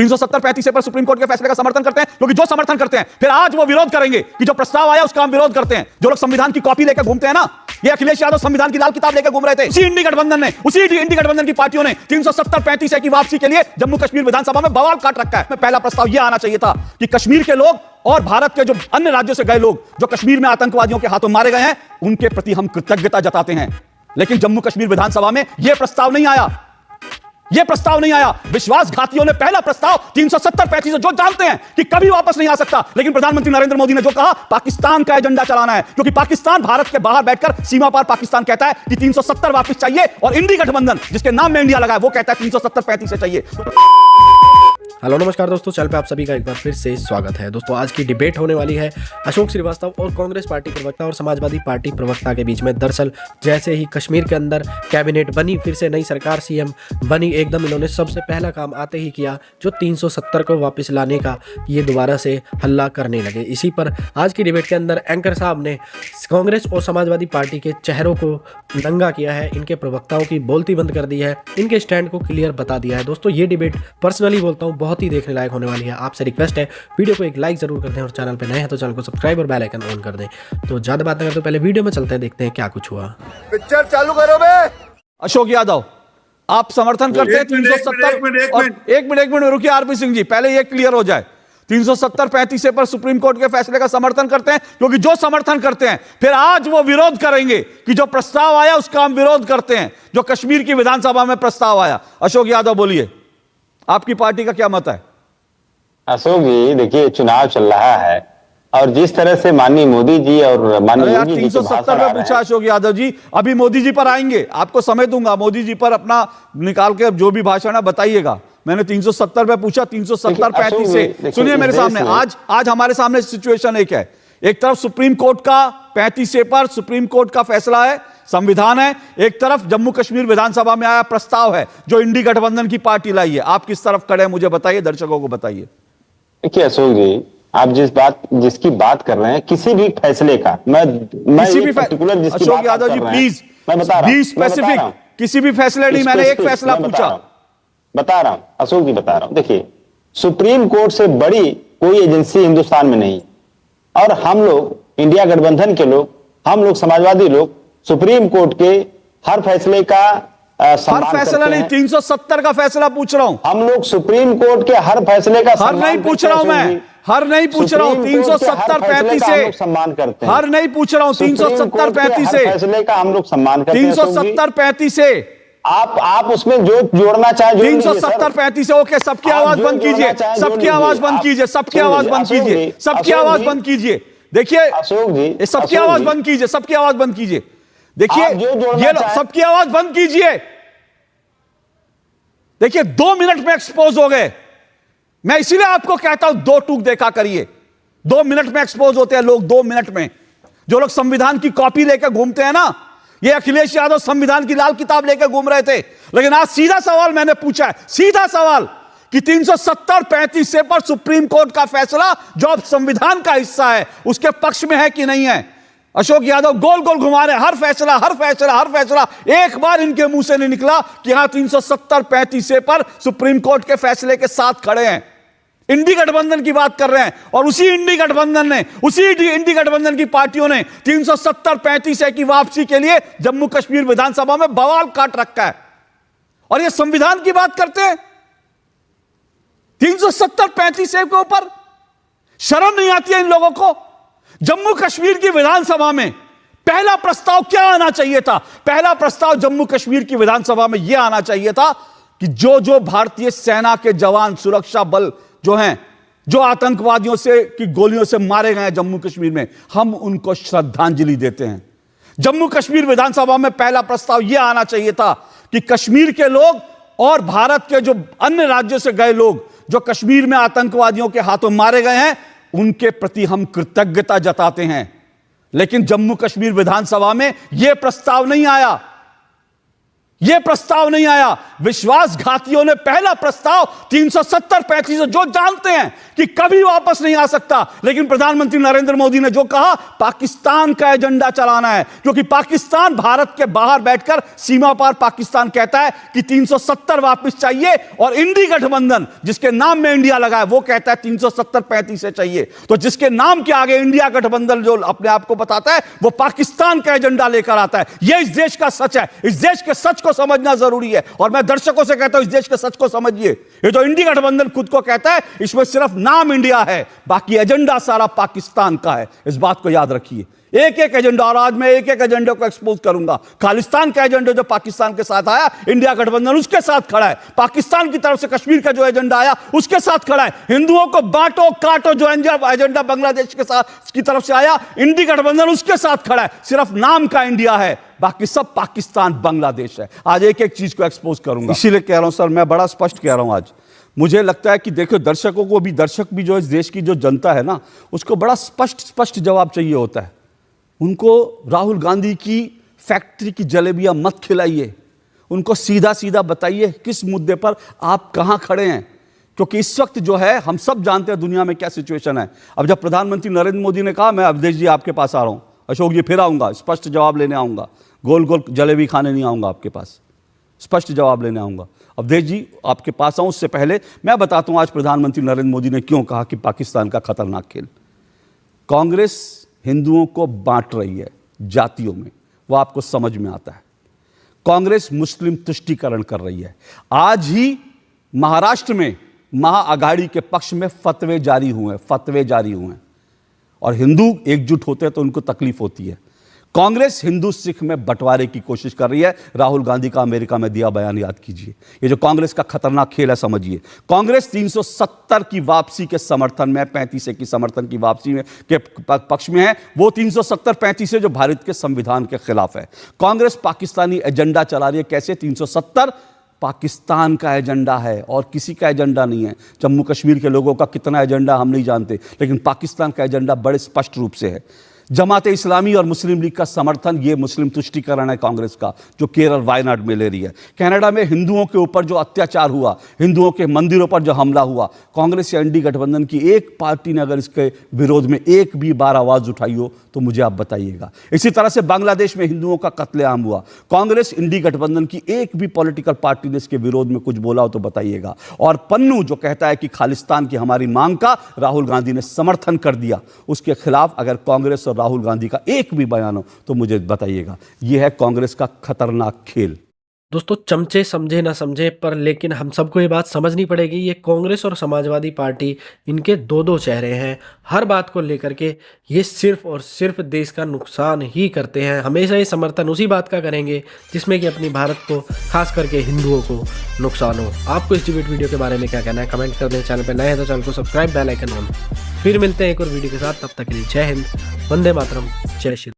370-35 पर supreme court के फैसले का समर्थन करते हैं, क्योंकि जो समर्थन करते हैं फिर आज वो विरोध करेंगे कि जो प्रस्ताव आया उसका हम विरोध करते हैं। जो लोग संविधान की कॉपी लेकर घूमते हैं ना, ये अखिलेश यादव संविधान की लाल किताब लेकर घूम रहे थे। उसी इंडी गठबंधन की पार्टियों ने 370-35 की वापसी के लिए जम्मू कश्मीर विधानसभा में बवाल काट रखा है। पहला प्रस्ताव यह आना चाहिए था कि कश्मीर के लोग और भारत के जो अन्य राज्यों से गए लोग जो कश्मीर में आतंकवादियों के हाथों मारे गए हैं, उनके प्रति हम कृतज्ञता जताते हैं। लेकिन जम्मू कश्मीर विधानसभा में यह प्रस्ताव नहीं आया। यह प्रस्ताव नहीं आया। विश्वासघातियों ने पहला प्रस्ताव 370-35 जो जानते हैं कि कभी वापस नहीं आ सकता, लेकिन प्रधानमंत्री नरेंद्र मोदी ने जो कहा, पाकिस्तान का एजेंडा चलाना है, क्योंकि पाकिस्तान भारत के बाहर बैठकर सीमा पार पाकिस्तान कहता है कि 370 वापस चाहिए, और इंडी गठबंधन जिसके नाम में इंडिया लगा है वो कहता है 370-35 से चाहिए। हेलो नमस्कार दोस्तों, चैनल पे आप सभी का एक बार फिर से स्वागत है। दोस्तों आज की डिबेट होने वाली है अशोक श्रीवास्तव और कांग्रेस पार्टी प्रवक्ता और समाजवादी पार्टी प्रवक्ता के बीच में। दरअसल जैसे ही कश्मीर के अंदर कैबिनेट बनी, फिर से नई सरकार सीएम बनी, एकदम इन्होंने सबसे पहला काम आते ही किया जो 370 को वापस लाने का, ये दोबारा से हल्ला करने लगे। इसी पर आज की डिबेट के अंदर एंकर साहब ने कांग्रेस और समाजवादी पार्टी के चेहरों को नंगा किया है, इनके प्रवक्ताओं की बोलती बंद कर दी है, इनके स्टैंड को क्लियर बता दिया है। दोस्तों ये डिबेट पर्सनली बोलता हूँ बहुत ही देखने लायक होने वाली है। आपसे रिक्वेस्ट है वीडियो को एक लाइक जरूर कर दें, और चैनल पे नए हैं तो चैनल को सब्सक्राइब और बेल आइकन ऑन कर दें। तो ज्यादा बात न करते पहले वीडियो में चलते हैं, देखते हैं क्या कुछ हुआ। पिक्चर चालू करो बे। अशोक यादव, आप समर्थन करते हैं 370? एक मिनट रुकिए आरपी सिंह जी, पहले ये क्लियर हो जाए। 370-35 पर सुप्रीम कोर्ट के फैसले का समर्थन करते हैं, क्योंकि जो समर्थन करते हैं फिर आज वो विरोध करेंगे कि जो प्रस्ताव आया उसका हम विरोध करते हैं, जो कश्मीर की विधानसभा में प्रस्ताव आया। अशोक यादव बोलिए, आपकी पार्टी का क्या मत है? अशोक जी देखिए, चुनाव चल रहा है और जिस तरह से माननीय मोदी जी और माननीय योगी जी 370 में पूछा अशोक यादव जी, अभी मोदी जी पर आएंगे, आपको समय दूंगा, मोदी जी पर अपना निकाल के जो भी भाषण है बताइएगा। मैंने 370 में पूछा, 370-35 से सुनिए मेरे सामने। आज हमारे सामने सिचुएशन एक है, एक तरफ सुप्रीम कोर्ट का 35 पर सुप्रीम कोर्ट का फैसला है, संविधान है, एक तरफ जम्मू कश्मीर विधानसभा में आया प्रस्ताव है जो इंडी गठबंधन की पार्टी लाई है। आप किस तरफ खड़े हैं मुझे बताइए, दर्शकों को बताइए। देखिए अशोक जी, आप जिसकी बात कर रहे हैं, किसी भी फैसले का मैं पर्टिकुलर जिसकी अशोक यादव जी प्लीज मैं बता रहा हूं, स्पेसिफिक, किसी भी फैसले नहीं, मैंने एक फैसला पूछा, बता रहा हूं अशोक जी, बता रहा हूं। देखिए सुप्रीम कोर्ट से बड़ी कोई एजेंसी हिंदुस्तान में नहीं, और हम लोग इंडिया गठबंधन के लोग, हम लोग समाजवादी लोग सुप्रीम कोर्ट के हर फैसले का हर फैसला नहीं, 370 का फैसला पूछ रहा हूं। हम लोग सुप्रीम कोर्ट के हर फैसले का हर नहीं पूछ रहा हूं मैं, हर नहीं पूछ रहा हूं 370-35 से सम्मान करते हैं। हर नहीं पूछ रहा हूं 370-35 से फैसले का हम लोग सम्मान करते हैं। 370-35 से आप उसमें जो जोड़ना चाहे 370-35 से। ओके, सबकी आवाज बंद कीजिए, सबकी आवाज बंद कीजिए, सबकी आवाज बंद कीजिए, सबकी आवाज बंद कीजिए। देखिए अशोक जी, सबकी आवाज बंद कीजिए, सबकी आवाज बंद कीजिए। देखिए ये सबकी आवाज बंद कीजिए। देखिए 2 मिनट में एक्सपोज हो गए। मैं इसीलिए आपको कहता हूं 2 टूक देखा करिए। 2 मिनट में एक्सपोज होते हैं लोग, 2 मिनट में। जो लोग संविधान की कॉपी लेकर घूमते हैं ना, ये अखिलेश यादव संविधान की लाल किताब लेकर घूम रहे थे, लेकिन आज सीधा सवाल मैंने पूछा है, सीधा सवाल कि 370-35 से पर सुप्रीम कोर्ट का फैसला जो अब संविधान का हिस्सा है उसके पक्ष में है कि नहीं है? अशोक यादव गोल गोल घुमा रहे हैं, हर फैसला एक बार इनके मुंह से नहीं निकला कि हां 370-35 से पर सुप्रीम कोर्ट के फैसले के साथ खड़े हैं। इंडी गठबंधन की बात कर रहे हैं, और उसी इंडी गठबंधन की पार्टियों ने 370-35 की वापसी के लिए जम्मू कश्मीर विधानसभा में बवाल काट रखा है, और ये संविधान की बात करते हैं। 370-35 के ऊपर शर्म नहीं आती है इन लोगों को? जम्मू कश्मीर की विधानसभा में पहला प्रस्ताव क्या आना चाहिए था? पहला प्रस्ताव जम्मू कश्मीर की विधानसभा में यह आना चाहिए था कि जो भारतीय सेना के जवान, सुरक्षा बल जो हैं, जो आतंकवादियों से की गोलियों से मारे गए हैं जम्मू कश्मीर में, हम उनको श्रद्धांजलि देते हैं। जम्मू कश्मीर विधानसभा में पहला प्रस्ताव यह आना चाहिए था कि कश्मीर के लोग और भारत के जो अन्य राज्यों से गए लोग जो कश्मीर में आतंकवादियों के हाथों मारे गए हैं, उनके प्रति हम कृतज्ञता जताते हैं। लेकिन जम्मू कश्मीर विधानसभा में यह प्रस्ताव नहीं आया। यह प्रस्ताव नहीं आया। विश्वासघातियों ने पहला प्रस्ताव 370-35 जो जानते हैं कि कभी वापस नहीं आ सकता, लेकिन प्रधानमंत्री नरेंद्र मोदी ने जो कहा पाकिस्तान का एजेंडा चलाना है, क्योंकि पाकिस्तान भारत के बाहर बैठकर सीमा पार पाकिस्तान कहता है कि 370 वापस चाहिए, और इंडी गठबंधन जिसके नाम में इंडिया लगा है वो कहता है 370-35 से चाहिए। तो जिसके नाम के आगे इंडिया गठबंधन जो अपने आप को बताता है वो पाकिस्तान का एजेंडा लेकर आता है। यह इस देश का सच है। इस देश के सच को समझना जरूरी है, और मैं दर्शकों से कहता हूं इस देश के सच को समझिए। ये जो इंडी गठबंधन खुद को कहता है इसमें सिर्फ नाम इंडिया है, बाकी एजेंडा सारा पाकिस्तान का है। इस बात को याद रखिए। एक एक एजेंडा, और आज मैं एक एक एजेंडे को एक्सपोज करूंगा। खालिस्तान का एजेंडा जो पाकिस्तान के साथ आया, इंडिया गठबंधन उसके साथ खड़ा है। पाकिस्तान की तरफ से कश्मीर का जो एजेंडा आया उसके साथ खड़ा है। हिंदुओं को बांटो काटो जो एजेंडा बांग्लादेश के साथ की तरफ से आया, इंडी गठबंधन उसके साथ खड़ा है। सिर्फ नाम का इंडिया है, बाकी सब पाकिस्तान बांग्लादेश है। आज एक एक चीज को एक्सपोज करूंगा, इसीलिए कह रहा हूं सर, मैं बड़ा स्पष्ट कह रहा हूं आज। मुझे लगता है कि देखो दर्शकों को भी, दर्शक भी जो इस देश की जो जनता है ना, उसको बड़ा स्पष्ट जवाब चाहिए होता है। उनको राहुल गांधी की फैक्ट्री की जलेबियां मत खिलाइए, उनको सीधा सीधा बताइए किस मुद्दे पर आप कहां खड़े हैं, क्योंकि इस वक्त जो है हम सब जानते हैं दुनिया में क्या सिचुएशन है। अब जब प्रधानमंत्री नरेंद्र मोदी ने कहा मैं अवधेश जी आपके पास आ रहा हूं, अशोक जी फिर आऊंगा, स्पष्ट जवाब लेने आऊंगा, गोल गोल जलेबी खाने नहीं आऊंगा आपके पास, स्पष्ट जवाब लेने आऊंगा। अवधेश जी आपके पास आऊं उससे पहले मैं बताता हूं आज प्रधानमंत्री नरेंद्र मोदी ने क्यों कहा कि पाकिस्तान का खतरनाक खेल। कांग्रेस हिंदुओं को बांट रही है जातियों में, वो आपको समझ में आता है। कांग्रेस मुस्लिम तुष्टीकरण कर रही है। आज ही महाराष्ट्र में महाअघाड़ी के पक्ष में फतवे जारी हुए हैं, और हिंदू एकजुट होते हैं तो उनको तकलीफ होती है। कांग्रेस हिंदू सिख में बंटवारे की कोशिश कर रही है। राहुल गांधी का अमेरिका में दिया बयान याद कीजिए। ये जो कांग्रेस का खतरनाक खेल है समझिए। कांग्रेस 370 की वापसी के समर्थन में, 35 की समर्थन की वापसी में के पक्ष में है। वो 370-35 जो भारत के संविधान के खिलाफ है। कांग्रेस पाकिस्तानी एजेंडा चला रही है। कैसे? 370 पाकिस्तान का एजेंडा है और किसी का एजेंडा नहीं है। जम्मू कश्मीर के लोगों का कितना एजेंडा हम नहीं जानते, लेकिन पाकिस्तान का एजेंडा बड़े स्पष्ट रूप से है। जमात इस्लामी और मुस्लिम लीग का समर्थन, ये मुस्लिम तुष्टीकरण है कांग्रेस का, जो केरल वायनाड में ले रही है। कनाडा में हिंदुओं के ऊपर जो अत्याचार हुआ, हिंदुओं के मंदिरों पर जो हमला हुआ, कांग्रेस या इंडी गठबंधन की एक पार्टी ने अगर इसके विरोध में एक भी बार आवाज उठाई हो तो मुझे आप बताइएगा। इसी तरह से बांग्लादेश में हिंदुओं का कत्लेआम हुआ, कांग्रेस इंडी गठबंधन की एक भी पॉलिटिकल पार्टी ने इसके विरोध में कुछ बोला हो तो बताइएगा। और पन्नू जो कहता है कि खालिस्तान की हमारी मांग का राहुल गांधी ने समर्थन कर दिया, उसके खिलाफ अगर कांग्रेस और राहुल गांधी का एक भी बयान हो तो मुझे बताइएगा। यह है कांग्रेस का खतरनाक खेल। दोस्तों, चमचे समझे ना समझे, पर लेकिन हम सबको ये बात समझनी पड़ेगी, ये कांग्रेस और समाजवादी पार्टी, इनके दो दो चेहरे हैं। हर बात को लेकर के ये सिर्फ और सिर्फ देश का नुकसान ही करते हैं। हमेशा ये समर्थन उसी बात का करेंगे जिसमें कि अपनी भारत को, खास करके हिंदुओं को नुकसान हो। आपको इस डिबेट वीडियो के बारे में क्या कहना है कमेंट कर दें। चैनल पर नए हैं तो चैनल को सब्सक्राइब, बेल आइकन ऑन। फिर मिलते हैं एक और वीडियो के साथ, तब तक के लिए जय हिंद, वंदे मातरम, जय श्री।